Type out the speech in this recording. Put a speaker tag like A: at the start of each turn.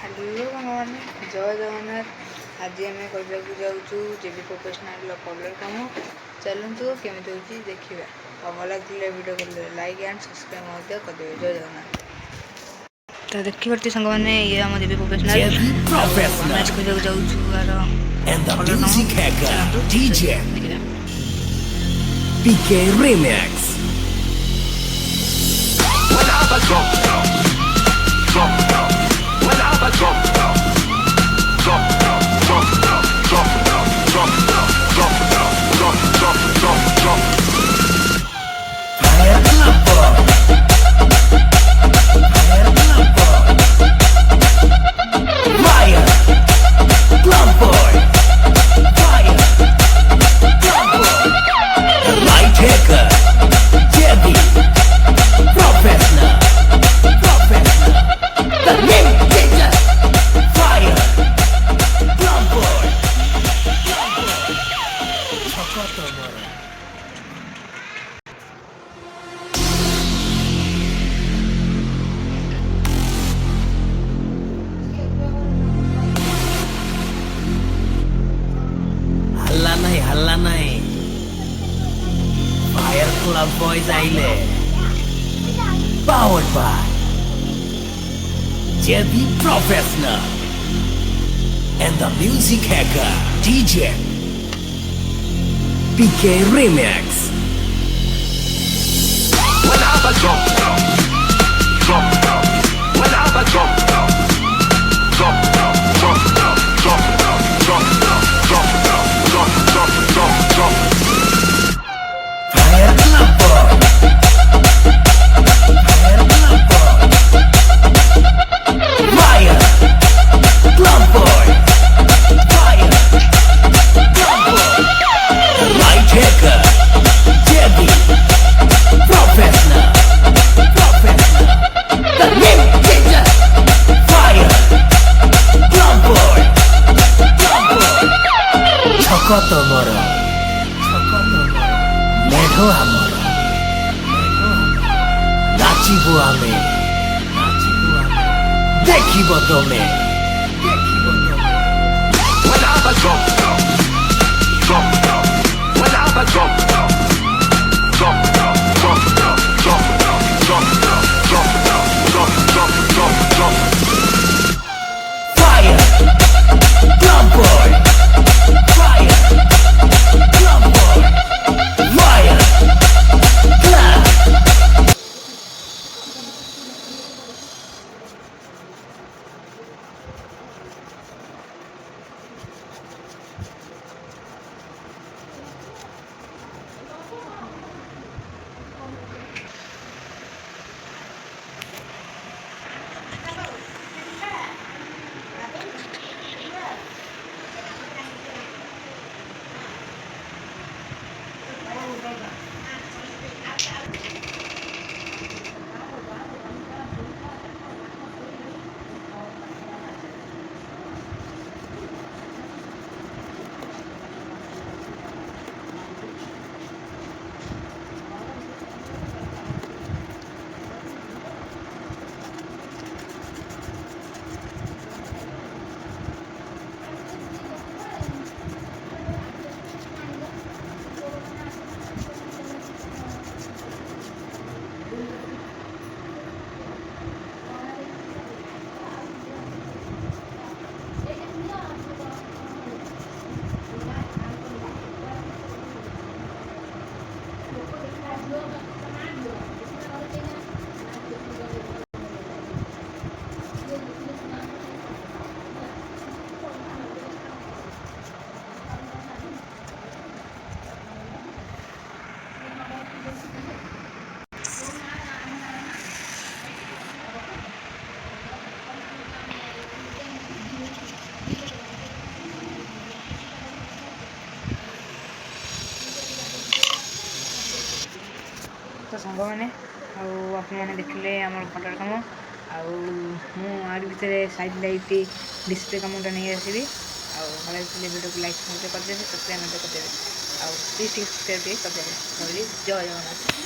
A: Hello भगवान जय जगन्नाथ। आज आम करने जाऊँ जेबी प्रोफेशनल कलर काम। चलतु केमी हो देखा और भल लगे वीडियो कर लाइक एंड सब्सक्राइब करदे। जय जगन्नाथ। तो देखी पार्टी सांग मैंने ये आम जेबी प्रोफेशनल मैच खोजा जाऊँ कलर
B: हल्ला नहीं फायर क्लब बॉयज आइले powered by JB Professional and the music hacker DJ PK Remix. When I jump, when I jump, Fire Club Boy. Fire Club Boy. Fire Club Boy. Fire Club Boy. Light hacker, JB Professional. The name changer. Fire Club Boy. Choko tomoro. मेढो आमर नाचिबो आमे देखिबो तमे Fire Club Boy. Fire Club Boy. Fire Club.
A: तो सांग मैंने आपने देखिले आम colour कम आड़ भितर साइड लाइट डिस्प्ले कमटा नहीं आसवि भले वीडियो को लाइक करदेवे सब्सक्राइब करदेवे प्लीज सब्सक्राइब करदेवे। जय जगन्नाथ।